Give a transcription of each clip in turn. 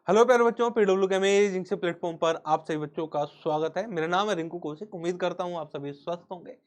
Hello प्यारे बच्चों, PW के अमेजिंग से प्लेटफॉर्म पर आप सभी बच्चों का स्वागत है। मेरा नाम है रिंकू कौशिक। उम्मीद करता हूँ आप सभी स्वस्थ होंगे।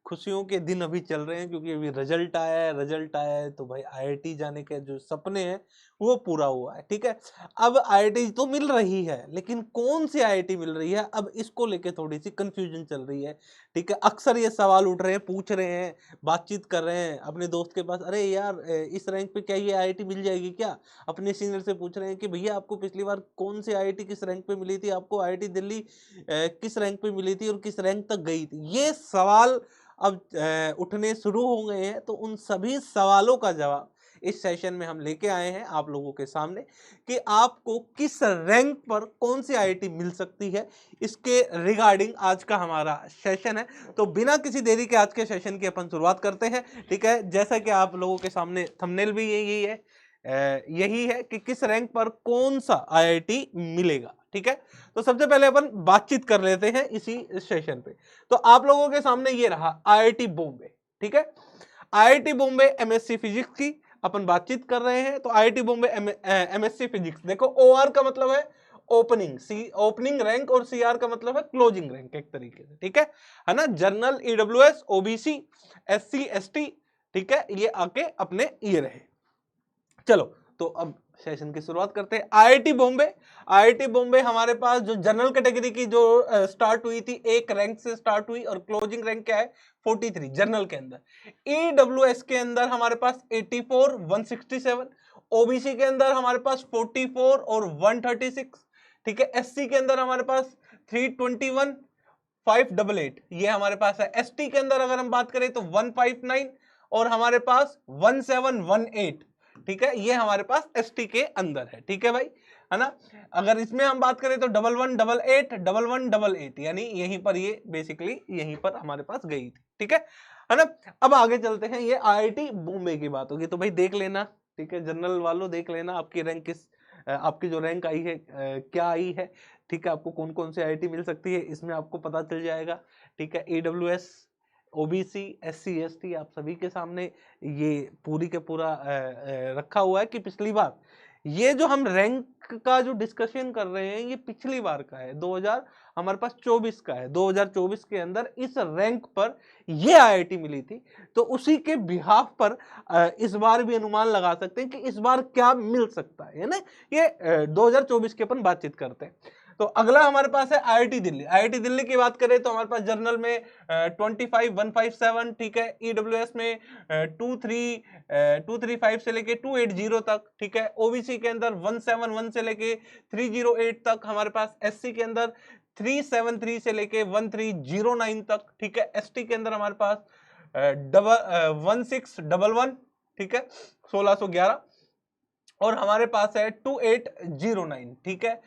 खुशियों के दिन अभी चल रहे हैं क्योंकि अभी रिजल्ट आया है तो भाई आईआईटी जाने के जो सपने हैं वो पूरा हुआ है। ठीक है, अब आईआईटी तो मिल रही है लेकिन कौन सी आईआईटी मिल रही है, अब इसको लेके थोड़ी सी कंफ्यूजन चल रही है। ठीक है, अक्सर ये सवाल उठ रहे हैं, पूछ रहे हैं, बातचीत कर रहे हैं अपने दोस्त के पास, अरे यार इस रैंक पे क्या ये आईआईटी मिल जाएगी क्या। अपने सीनियर से पूछ रहे हैं कि भैया आपको पिछली बार कौन सी आईआईटी किस रैंक पे मिली थी, आपको आईआईटी दिल्ली किस रैंक पे मिली थी और किस रैंक तक गई थी। ये सवाल अब उठने शुरू हो गए हैं, तो उन सभी सवालों का जवाब इस सेशन में हम लेके आए हैं आप लोगों के सामने कि आपको किस रैंक पर कौन सी आईआईटी मिल सकती है, इसके रिगार्डिंग आज का हमारा सेशन है। तो बिना किसी देरी के आज के सेशन की अपन शुरुआत करते हैं। ठीक है, जैसा कि आप लोगों के सामने थंबनेल भी यही है, यही है कि किस रैंक पर कौन सा आईआईटी मिलेगा। ठीक है, तो सबसे पहले अपन बातचीत कर लेते हैं इसी सेशन पे। तो आप लोगों के सामने ये रहा आईआईटी बॉम्बे। ठीक है, आईआईटी बॉम्बे एमएससी फिजिक्स की अपन बातचीत कर रहे हैं। तो आईआईटी बॉम्बे एमएससी फिजिक्स, देखो ओआर का मतलब है ओपनिंग, सी ओपनिंग रैंक और सीआर का मतलब है क्लोजिंग रैंक एक तरीके से। ठीक है ना, general, EWS, OBC, SC, ST. ठीक है, ये आके अपने ये रहे। चलो, तो अब सेशन की शुरुआत करते हैं। आईआईटी बॉम्बे हमारे पास जो जनरल कैटेगरी की जो स्टार्ट हुई थी, एक रैंक से स्टार्ट हुई और क्लोजिंग रैंक क्या है 43 जनरल के अंदर। ईडब्ल्यूएस के अंदर हमारे पास 84, 167, ओबीसी के अंदर हमारे पास 44 और 136। ठीक है, एससी के अंदर हमारे पास 321, 588 ये हमारे पास है। एसटी के अंदर अगर हम बात करें तो 159 और हमारे पास 1718। ठीक है, ये हमारे पास एसटी के अंदर है। ठीक है भाई, है ना। अगर इसमें हम बात करें तो 1188, 1188 यानी यहीं पर ये बेसिकली यहीं पर हमारे पास गई थी। ठीक है ना। अब आगे चलते हैं, ये आईआईटी बॉम्बे की बात होगी तो भाई देख लेना। ठीक है, जनरल वालों देख लेना आपकी रैंक किस, आपकी जो रैंक आई है क्या आई है। ठीक है, आपको कौन कौन सी आईआईटी मिल सकती है इसमें आपको पता चल जाएगा। ठीक है, ईडब्ल्यूएस, ओबीसी, एससी, एसटी आप सभी के सामने ये पूरी के पूरा रखा हुआ है कि पिछली बार ये जो हम रैंक का जो डिस्कशन कर रहे हैं ये पिछली बार का है, 2000 हमारे पास 24 का है। 2024 के अंदर इस रैंक पर ये आईआईटी मिली थी, तो उसी के बिहाफ पर इस बार भी अनुमान लगा सकते हैं कि इस बार क्या मिल सकता है ना। ये 2024 की अपन बातचीत करते हैं। तो अगला हमारे पास है आईआईटी दिल्ली। आईआईटी दिल्ली की बात करें तो हमारे पास जनरल में 25,157। ठीक है, ईडब्ल्यूएस में 235 से लेके 280 तक। ठीक है, ओबीसी के अंदर 171 से लेके 308 तक हमारे पास। एससी के अंदर 373 से लेके 1309 तक। ठीक है, एसटी के अंदर हमारे पास 1611। ठीक है, 1611 और हमारे पास है 2809। ठीक है,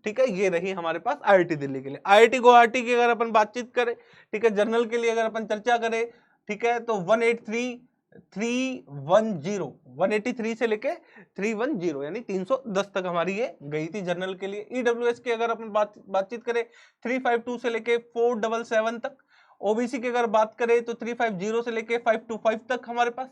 ठीक है, ये रही हमारे पास आईआईटी दिल्ली के लिए। आईआईटी गुवाहाटी की अगर अपन बातचीत करें, ठीक है, जनरल के लिए अगर अपन चर्चा करें, ठीक है, तो 183 से लेके 310 यानी 310 तक हमारी ये गई थी जनरल के लिए। ईडब्ल्यूएस की अगर अपन बातचीत करें 352 से लेके 477 तक। ओबीसी की अगर बात करें तो 350 से लेके 525 तक हमारे पास।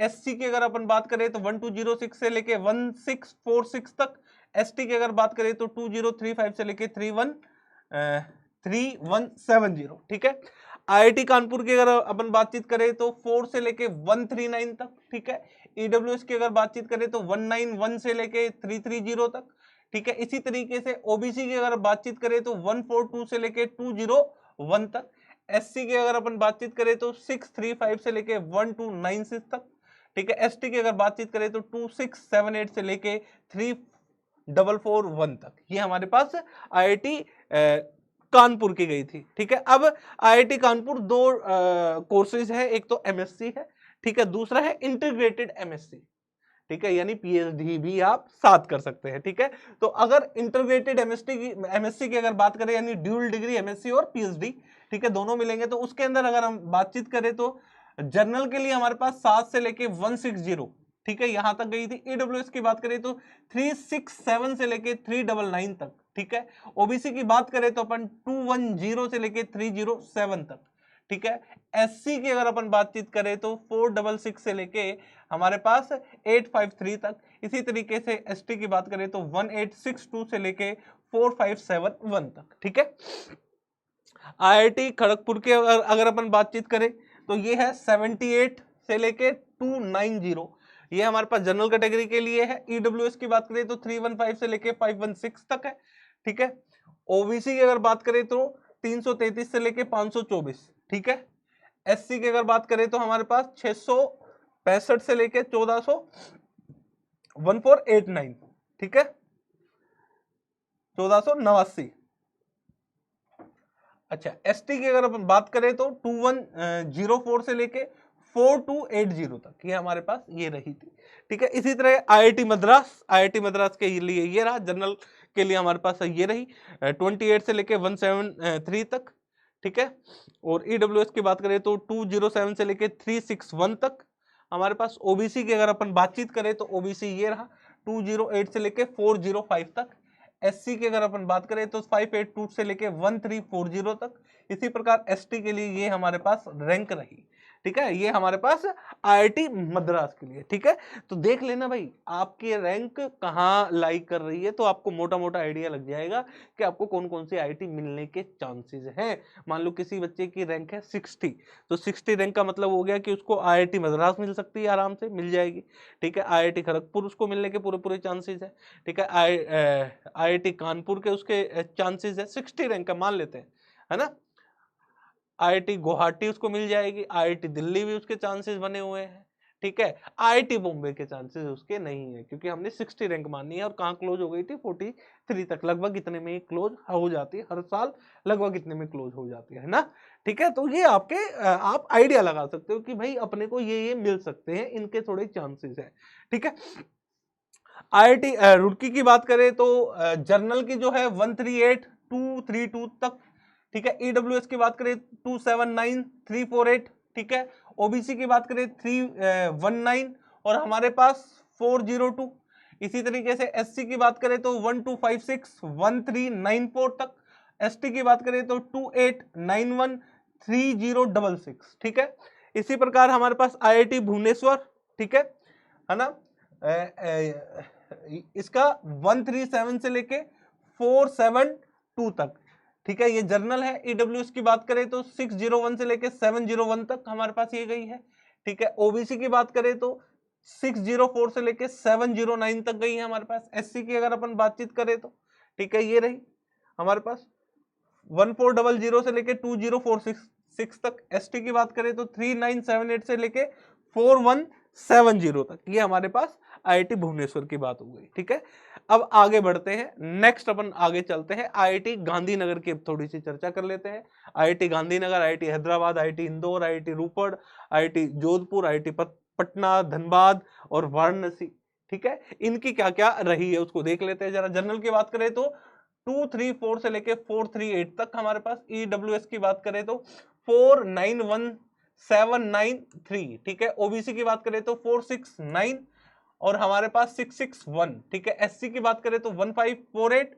एससी की अगर अपन बात करें तो 1206 से लेके 1646 तक। एसटी की अगर बात करें तो 2035 से लेके 3170। ठीक है, आईआईटी कानपुर की अगर अपन बातचीत करें तो 4 से लेके 139 तक। ठीक है, ईडब्ल्यूएस की अगर बातचीत करें तो 191 से लेके 330 तक। ठीक है, इसी तरीके से ओबीसी की अगर बातचीत करें तो 142 से लेके 201 तक। एससी की अगर अपन बातचीत करें तो 635 से लेके 1296 तक। ठीक है, एसटी की अगर बातचीत करें तो 2678 से लेके 3441 तक। ये हमारे पास आईआईटी कानपुर की गई थी। ठीक है, अब आईआईटी कानपुर दो कोर्सेज है, एक तो एमएससी है। ठीक है, दूसरा है इंटीग्रेटेड एमएससी। ठीक है, यानी पीएचडी भी आप साथ कर सकते हैं। ठीक है, तो अगर इंटीग्रेटेड एमएससी की अगर बात करें यानी ड्यूल डिग्री एमएससी और पीएचडी, ठीक है, दोनों मिलेंगे, तो उसके अंदर अगर हम बातचीत करें तो जनरल के लिए हमारे पास 7 से लेके 160, ठीक है, यहां तक गई थी। ईडब्ल्यूएस की बात करें तो 367 से लेके 399 तक। ठीक है, ओबीसी की बात करें तो अपन 210 से लेके 307 तक। ठीक है। एससी की अगर अपन बातचीत करें तो 466 से लेके हमारे पास 853 तक। इसी तरीके से एसटी की बात करें तो 1862 से लेके 4571 तक, ठीक है। आईआईटी खड़गपुर के अगर अपन बातचीत करें तो ये है 78 से लेके 290, ये हमारे पास जनरल कैटेगरी के लिए है। ईडब्ल्यूएस की बात करें तो 315 से लेके 516 तक है, ठीक है। ओबीसी की अगर बात करें तो 333 से लेके 524, ठीक है। एससी की अगर बात करें तो हमारे पास 665 से लेके 1489, ठीक है, 1489। अच्छा, एसटी की अगर अपन बात करें तो 2104 से लेके 4280 तक, ये हमारे पास ये रही थी, ठीक है। इसी तरह आईआईटी मद्रास के लिए ये रहा, जनरल के लिए हमारे पास ये रही 28 से लेके 173 तक, ठीक है। और ईडब्ल्यूएस की बात करें तो 207 से लेके 361 तक हमारे पास। ओबीसी की अगर अपन बातचीत करें तो ओबीसी ये रहा 208 से लेके 405 तक। एससी की अगर अपन बात करें तो 582 से लेके 1340 तक। इसी प्रकार एसटी के लिए ये हमारे पास रैंक रही, ठीक है। ये हमारे पास आईआईटी मद्रास के लिए, ठीक है। तो देख लेना भाई आपकी रैंक कहाँ लाइक कर रही है, तो आपको मोटा मोटा आइडिया लग जाएगा कि आपको कौन कौन सी आईआईटी मिलने के चांसेस हैं। मान लो किसी बच्चे की रैंक है 60, तो 60 रैंक का मतलब हो गया कि उसको आईआईटी मद्रास मिल सकती है, आराम से मिल जाएगी, ठीक है। आईआईटी खड़गपुर उसको मिलने के पूरे पूरे चांसेस है, ठीक है। आईआईटी कानपुर के उसके चांसेस है, 60 रैंक का मान लेते हैं, है ना। आईआईटी गुवाहाटी उसको मिल जाएगी, आईआईटी दिल्ली भी उसके चांसेस बने हुए हैं, ठीक है। आईआईटी बॉम्बे के चांसेस उसके नहीं है, क्योंकि हमने 60 रैंक मानी है और कहाँ क्लोज हो गई थी 43 तक, लगभग इतने में क्लोज हो जाती है, हर साल लगभग इतने में क्लोज हो जाती है ना, ठीक है। तो ये आपके आप आइडिया लगा सकते हो कि भाई अपने को ये मिल सकते हैं, इनके थोड़े चांसेस है, ठीक है। आईआईटी रुड़की की बात करें तो जर्नल की जो है 138232 तक, ठीक है। ईडब्ल्यूएस की बात करें 279348, ठीक है। ओबीसी की बात करें 319 और हमारे पास 402। इसी तरीके से एससी की बात करें तो 12561394 तक। एसटी की बात करें तो 28913066, ठीक है। इसी प्रकार हमारे पास आईआईटी भुवनेश्वर, ठीक है ना। इसका 137 से लेके 472 तक, ठीक है, ये जर्नल है। ईडब्ल्यूएस की बात करें तो 601 से लेके 701 तक हमारे पास ये गई है, ठीक है। ओबीसी की बात करें तो 604 से लेके 709 तक गई है हमारे पास। एससी की अगर अपन बातचीत करें तो, ठीक है, ये रही हमारे पास 1400 से लेके 2046 तक। एसटी की बात करें तो 3978 से लेके 4170 तक, ये हमारे पास आईआईटी भुवनेश्वर की बात हो गई, ठीक है। अब आगे बढ़ते हैं, नेक्स्ट अपन आगे चलते हैं, आईआईटी गांधीनगर की थोड़ी सी चर्चा कर लेते हैं। IIT Gandhinagar, IIT Hyderabad, IIT Indore, IIT Ropar, IIT Jodhpur, IIT Patna, Dhanbad और वाराणसी, ठीक है। इनकी क्या क्या रही है उसको देख लेते हैं जरा। जनरल की बात करें तो 234 से लेके 438 तक हमारे पास। ईडब्ल्यूएस की बात करें तो 491793, ठीक है। ओबीसी की बात करें तो 469 और हमारे पास 661, ठीक है। एससी की बात करें तो 1548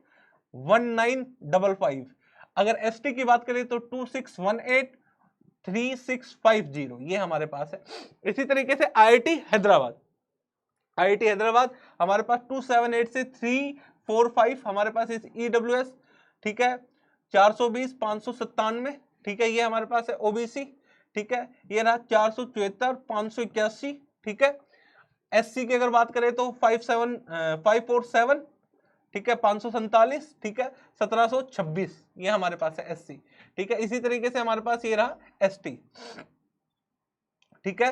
1955। अगर एसटी की बात करें तो 2618 3650, ये हमारे पास है। इसी तरीके से आईआईटी हैदराबाद हमारे पास 278 से 345 हमारे पास इस ईडब्ल्यूएस, ठीक है। 420 597, ठीक है, ये हमारे पास है। ओबीसी, ठीक है, ये रहा 474 581, ठीक है। एससी की अगर बात करें तो 547, ठीक है, 547, ठीक है, 1726, ये हमारे पास है एससी, ठीक है। इसी तरीके से हमारे पास ये रहा एसटी, ठीक है,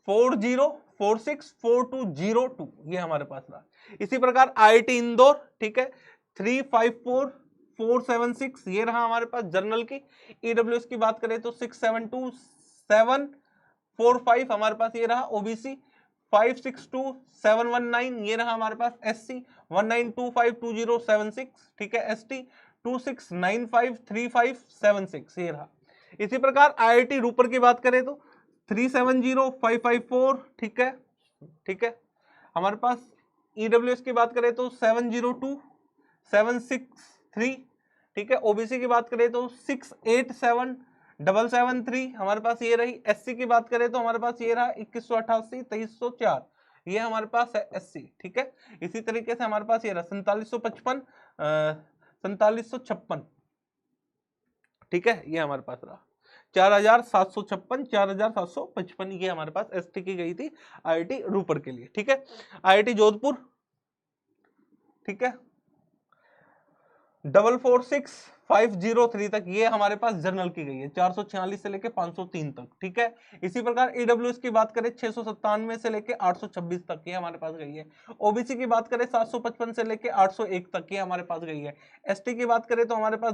40464202, ये हमारे पास रहा। इसी प्रकार आईआईटी इंदौर, ठीक है, 354476, ये रहा हमारे पास जनरल की। ईडब्ल्यूएस की बात करें तो 672745 हमारे पास ये रहा। ओबीसी 562719, ये रहा हमारे पास। एससी 19252076, ठीक है। एसटी 26953576, ये रहा। इसी प्रकार आईआईटी रूपर की बात करें तो 370554, ठीक है, ठीक है। हमारे पास ईडब्ल्यूएस की बात करें तो 702763, ठीक है। ओबीसी की बात करें तो 687 773 हमारे पास ये रही। एससी की बात करें तो हमारे पास ये रहा 2188 2304, ये हमारे पास है एससी, ठीक है। इसी तरीके से हमारे पास ये रहा 4755 4756, ठीक है, ये हमारे पास रहा 4756 4755, ये हमारे पास एसटी की गई थी आईआईटी रूपर के लिए, ठीक है। आईआईटी जोधपुर, ठीक है, 446503 तक ये हमारे पास जनरल की गई है, 446 से लेके 503 तक, ठीक है। इसी प्रकार ईडब्ल्यूएस की बात करें 697 से लेके 826 तक, ये हमारे पास गई है। ओबीसी की बात करें 755 से लेके 801 तक, ये हमारे पास गई है। एसटी की बात करें तो हमारे पास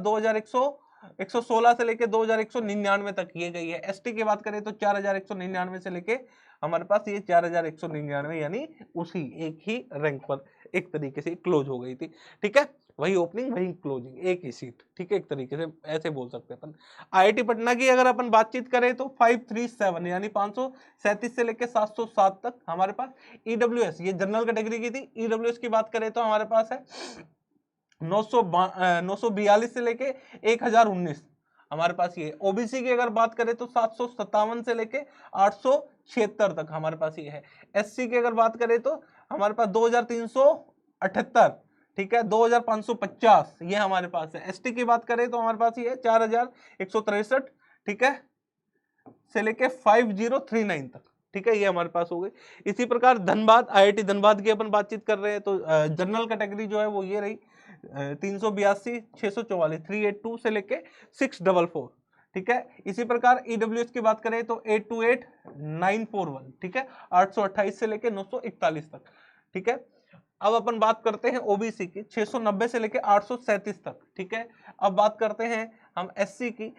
116 से लेके 2199 तक ये गई है। एसटी की बात करें तो 4199 से लेके हमारे पास ये 4199, यानी उसी एक ही रैंक पर एक तरीके से क्लोज हो गई थी, ठीक है। वही ओपनिंग वही क्लोजिंग, एक ही सीट, ठीक है, एक तरीके से ऐसे बोल सकते हैं अपन। आईआईटी पटना की अगर अपन बातचीत करें तो 537 यानी 537 से लेके 707 तक हमारे पास। ईडब्ल्यूएस ये जनरल कैटेगरी की थी। ईडब्ल्यूएस की बात करें तो हमारे पास है 942 से लेके 1019 हमारे पास ये। ओबीसी की अगर बात करें तो 757 से लेके 876 तक हमारे पास ये है। एससी की अगर बात करें तो हमारे पास 2378, ठीक है, 2550 ये हमारे पास है। एसटी की बात करें तो हमारे पास ये है 4163, ठीक है, से लेके 5039 तक, ठीक है, ये हमारे पास हो गई। इसी प्रकार धनबाद, आईआईटी धनबाद की अपन बातचीत कर रहे हैं तो जनरल कैटेगरी जो है वो ये रही 382 644 382 से लेके 644, ठीक है। इसी प्रकार ईडब्ल्यूएस की बात करें तो 828 941, ठीक है, 828 से लेके 941 तक, ठीक है। अब अपन बात करते हैं ओबीसी की 690 से लेके 837 तक, ठीक है। अब बात करते हैं हम एससी की,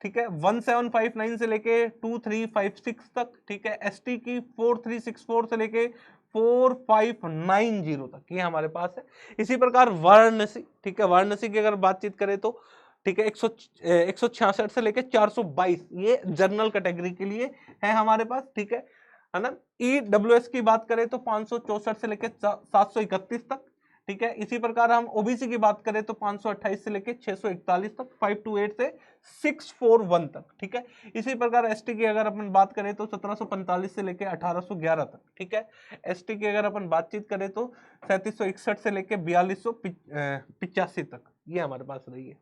ठीक है, 1759 से लेके 2356 तक, ठीक है। एसटी की 4364 से लेके 4590 तक, ये हमारे पास है। इसी प्रकार वाराणसी, ठीक है, वाराणसी की अगर बातचीत करें तो ठीक है 166 से लेके 422, ये जनरल कैटेगरी के लिए है हमारे पास, ठीक है ना। ईडब्ल्यूएस की बात करें तो 564 से लेके 731 तक, ठीक है। इसी प्रकार हम ओबीसी की बात करें तो 528 से लेके 641 तक, 528 से 641 तक, ठीक है। इसी प्रकार एसटी की अगर अपन बात करें तो 1745 से लेके 1811 तक, ठीक है। एसटी की अगर अपन बातचीत करें तो 3761 से लेके 4285 तक, ये हमारे पास रही है,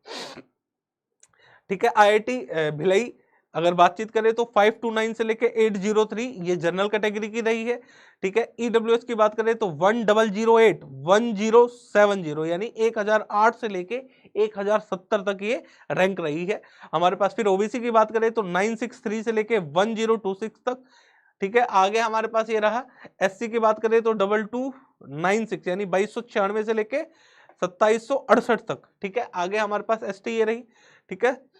ठीक है। आईआईटी भिलाई अगर बातचीत करें तो 529 से लेके 803 ये जनरल कैटेगरी की रही है, ठीक है। ईडब्ल्यूएस की बात करें तो 1008 1070 यानी 1008 से लेके 1070 तक ये रैंक रही है हमारे पास। फिर ओबीसी की बात करें तो 963 से लेके 1026 तक, ठीक है। आगे हमारे पास ये रहा। एससी की बात करें तो 2296 यानी 2296 से लेके 2768 तक, ठीक है। आगे हमारे पास एसटी ये रही, ठीक है,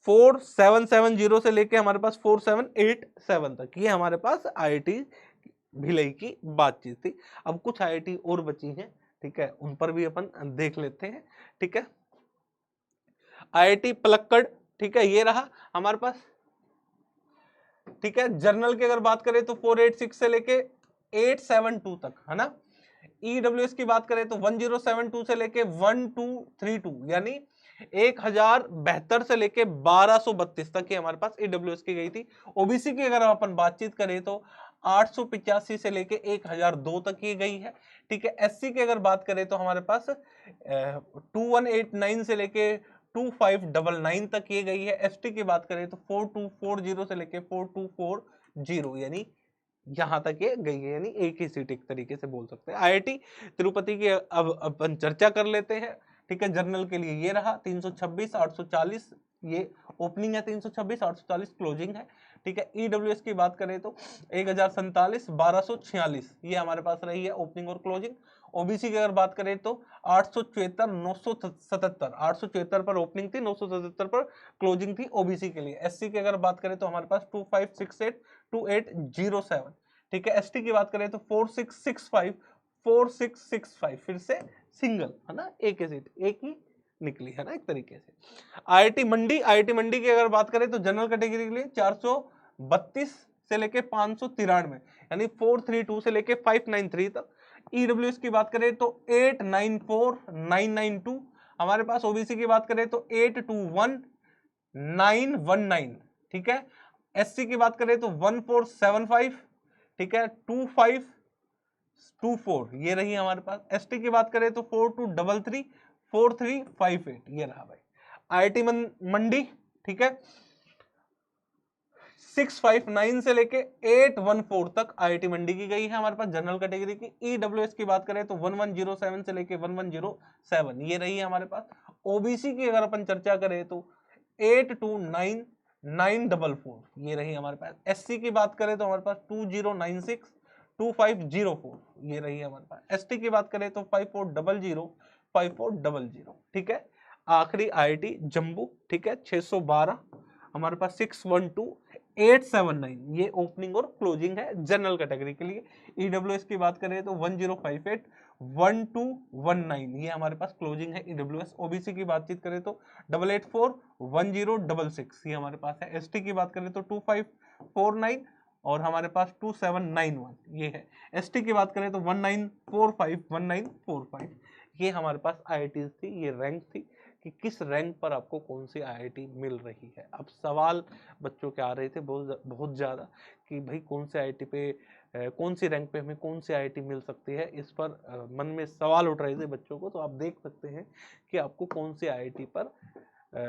4770 से लेके हमारे पास 4787 तक, ये हमारे पास आईआईटी भिलाई की बातचीत थी। अब कुछ आईआईटी और बची हैं, ठीक है, उन पर भी अपन देख लेते हैं, ठीक है। आईआईटी पलक्कड़, ठीक है, ये रहा हमारे पास, ठीक है। जर्नल की अगर बात करें तो 486 से लेके 872 तक, है ना। ईडब्ल्यूएस की बात करें तो 1072 से लेके 1232 यानी 1072 से लेके 1232 तक की हमारे पास ईडब्ल्यूएस की गई थी। ओबीसी की अगर अपन बातचीत करें तो 885 से लेके 1002 तक की गई है, ठीक है। एससी की अगर बात करें तो हमारे पास 2189 से लेके 2599 तक ये गई है। एसटी की बात करें तो 4240 से लेके 4240 यानी यहां तक ये गई है, यानी एक ही सीट एक तरीके से बोल सकते हैं। आईआईटी तिरुपति की अब अपन चर्चा कर लेते हैं, ठीक है। जनरल के लिए ये रहा 326 840 ये ओपनिंग है, 326 840 क्लोजिंग है, ठीक है। ईडब्ल्यूएस की बात करें तो 1047 1246 ये हमारे पास रही है ओपनिंग और क्लोजिंग। ओबीसी की अगर बात करें तो 874 977 874 पर ओपनिंग थी, 977 पर क्लोजिंग थी ओबीसी के लिए। एससी की अगर बात करें तो हमारे पास 2568 2807, ठीक है। एसटी की बात करें तो 4665 फिर से सिंगल, है ना, एक ही सीट एक ही निकली, है ना, एक तरीके से। आईआईटी मंडी की अगर बात करें तो जनरल कैटेगरी के लिए 432 से लेके 593 यानी 432 से लेके 593 तक। ईडब्ल्यूएस की बात करें तो 894992 हमारे पास। ओबीसी की बात करें तो 821 919, ठीक है। SC की बात करें तो 1475, ठीक है, 2524 ये रही हमारे पास। ST की बात करें तो 4233 4358 ये रहा भाई। IIT मंडी, ठीक है, 659 से लेके 814 तक IIT मंडी की गई है हमारे पास जनरल कैटेगरी की। EWS की बात करें तो 1107 से लेके 1107 ये रही है हमारे पास। OBC की अगर अपन चर्चा करें तो 829944 ये रही हमारे पास। SC की बात करें तो हमारे पास 2096 2504 ये रही है हमारे पास। ST की बात करें तो 5400 5400, ठीक है। आखिरी IIT जम्मू, ठीक है, 612 हमारे पास 612879 ये ओपनिंग और क्लोजिंग है जनरल कैटेगरी के लिए। EWS की बात करें तो 1058 1219 ये हमारे पास क्लोजिंग है EWS। OBC की बातचीत करें तो 884 1066 ये हमारे पास है। ST की बात करें तो 2549 और हमारे पास 2791 ये है। ST की बात करें तो 1945 ये हमारे पास IITs थी, ये रैंक थी कि किस रैंक पर आपको कौन सी IIT मिल रही है। अब सवाल बच्चों के आ रहे थे बहुत ज़्यादा कि भाई कौन से IIT पे कौन सी रैंक पे हमें कौन सी IIT मिल सकती है, इस पर मन में सवाल उठ रहे थे बच्चों को। तो आप देख सकते हैं कि आपको कौन सी IIT पर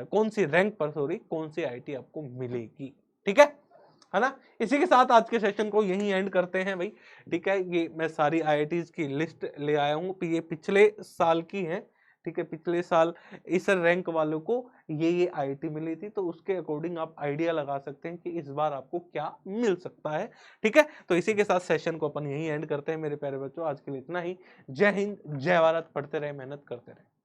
कौन सी रैंक पर कौन सी IIT आपको मिलेगी, ठीक है ना। इसी के साथ आज के सेशन को यहीं एंड करते हैं भाई, ठीक है। ये मैं सारी IITs की लिस्ट ले आया हूँ, ये पिछले साल की है, ठीक है। पिछले साल इस रैंक वालों को ये IIT मिली थी, तो उसके अकॉर्डिंग आप आइडिया लगा सकते हैं कि इस बार आपको क्या मिल सकता है, ठीक है। तो इसी के साथ सेशन को अपन यहीं एंड करते हैं मेरे प्यारे बच्चों। आज के लिए इतना ही। जय हिंद, जय भारत, पढ़ते रहे, मेहनत करते रहे।